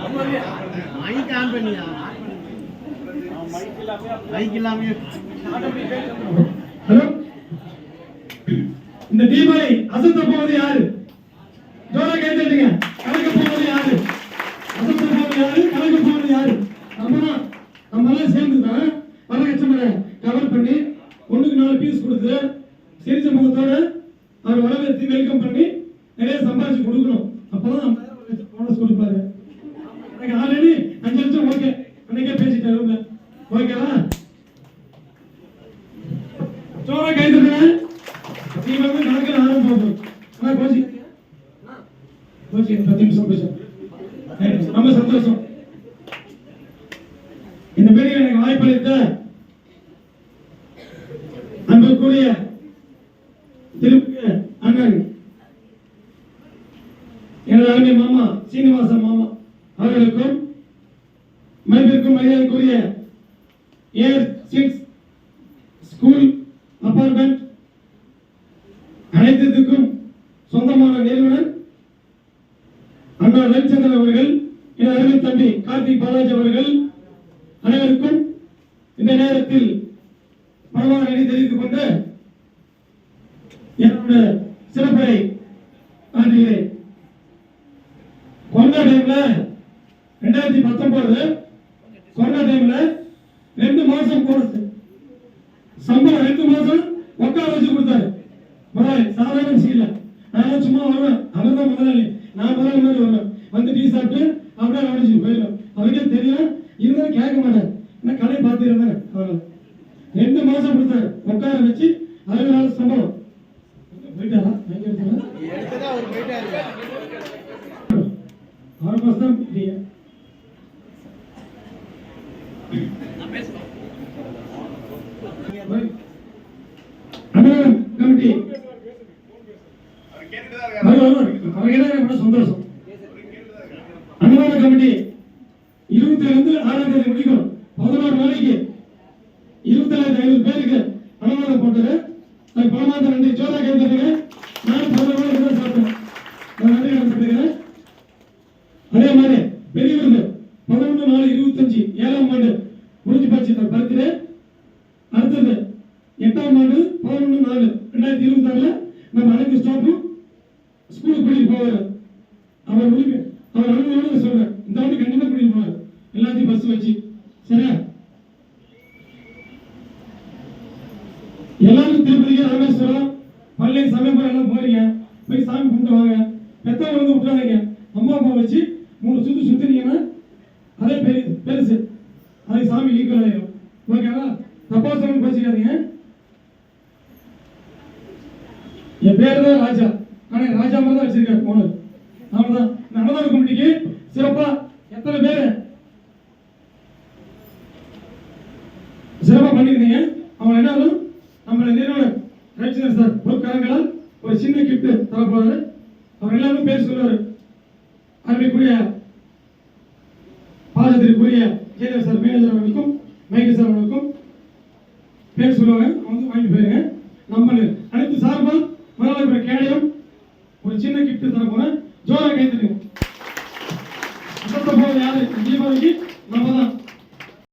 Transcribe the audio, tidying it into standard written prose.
Mic on பண்ணியா? Mic இல்லாம. Hello, இந்த தீபாவளி அசத்த போவது யாரு? ஜோரா கேட்டுங்க. கலக்க போவது யாரு? அசத்த போவது யாரு? கலக்க போவது யாரு? நம்மளாம் சேர்ந்துதான் பல கஸ்டமரை கவர் பண்ணி 1க்கு 4 பீஸ் கொடுத்து சிரிச்ச முகத்தோட அவர் வரவேற்று வெல்கம் பண்ணி நிறைய சம்பாதிச்சு கொடுக்கணும். அப்பதான் போனஸ் கொடுப்பாரு. எனக்கு ஆல்ரெடி 5 லட்சம் ஓகே, அன்னைக்கே பேசிட்டாரு. ஓகேவா? ஜோரா கைதுங்க. நீ வந்து நடக்கிற ஆரம்பம் ஆனா கோச்சி ஓகே 10 நிமிஷம் பேசும். ரொம்ப சந்தோஷம். இந்த பேருக்கு எனக்கு வாய்ப்பளித்த அன்புக்குரிய திருப்பி அண்ணன் எனது அருமை மாமா சீனிவாசன் மாமா அவர்களுக்கும் மதிப்பிற்கும் மரியாதைக்குரிய A6 ஸ்கூல் அபார்ட்மெண்ட் அனைத்துக்கும் சொந்தமான நிறுவனர் அண்ணா ரவிச்சந்திரன் அவர்கள், என் அருமை தம்பி கார்த்திக் பாலாஜி அவர்கள் அனைவருக்கும் இந்த நேரத்தில் பரவான தெரிவித்துக் கொண்டு என்னுடைய சிறப்பை காண்கிறேன். கொரோனா டைம்ல 2019 கொரோனா டைம்ல 2 மாசம் போனஸ் சம்பளம் 2 மாசம் உட்கார வச்சு கொடுத்தாரு. முதலாளி சாதாரண விஷயம் இல்லை. நான் சும்மா வருவேன், அவர் தான் முதலாளி, நான் முதலாளி மாதிரி வருவேன். வந்து டீ சாப்பிட்டு அப்படியே கவனிச்சுட்டு போயிடும். அவருக்கே தெரியும், இருந்தாலும் கேட்க மாட்டேன். ஏன்னா கடையை பார்த்து இருந்தேன். அவர் 2 மாசம் கொடுத்தாரு உட்கார வச்சு. 60 சம்பளம் போயிட்டாரா? அவர் மாசம் தான் கமிட்டி சந்தோஷம். அன்னதான கமிட்டி 27 6ஆம் தேதி முடிக்கணும். 11 நாளைக்கு 27,500 பேருக்கு அன்னதானம் போட்டது. அது பரமாத்த நன்றி. ஜோரா கேட்டுங்க. நானும் 11 நாளைக்கு சாப்பிட்டேன். நான் நன்றி கண்டுபிடிக்கிறேன். அதே மாதிரி பெரிய விருது 11/4/25 7ஆம் ஆண்டு முடிஞ்சு போச்சு. பர்த்டே அடுத்தது 8ஆம் ஆண்டு 11/4/2026 நம்ம அனைத்து ஸ்டாஃபும் ஸ்கூலுக்கு கூட்டிட்டு போவார். அவர் அனுமதியோடு சொல்றேன், இந்த ஆண்டு கண்டிப்பா கூட்டிட்டு போவார் எல்லாத்தையும் பஸ் வச்சு. சரியா? எல்லாரும் திருப்பதிக்கு ராமேஸ்வரம் பள்ளி சமயபுரம் எல்லாம் போறீங்க, போய் சாமி கும்பிட்டு வாங்க. பெத்தவங்க வந்து விட்டுறாதீங்க. அம்மா அப்பா வச்சு 3 சுத்து சுத்தினீங்கன்னா அதே பெருசு, அது சாமி ஈக்குவல் ஆயிடும். ஓகேவா? தப்பா சொல்லி பேசிக்காதீங்க. என் பேரு தான் ராஜா, ஆனா ராஜா மாதிரி தான் வச்சிருக்காரு போனர். அவ்வளவுதான். அன்னதான கமிட்டிக்கு சிறப்பா எத்தனை பேரு சிறப்பா பண்ணிருந்தீங்க. அவங்க என்னாலும் நம்மள நிறுவனர் ரவிச்சந்திரன் சார் பொருட்காரங்களால் ஒரு சின்ன கிஃப்ட் தரப்போறாரு. அவர் எல்லாரும் பேர் சொல்லுவாரு. அருமைக்குரிய பாதத்திற்குரிய ஜெயதேவ் சார் மேனேஜர் அவர்களுக்கும் மைக்கேல் சார் அவர்களுக்கும் பேர் சொல்லுவாங்க. வந்து வாங்கி போயிருங்க. நம்ம அனைத்து சார்பா முதலாளி கேடயம் ஒரு சின்ன கிஃப்ட் தர போறேன். ஜோரா கைத்தட்டுங்க.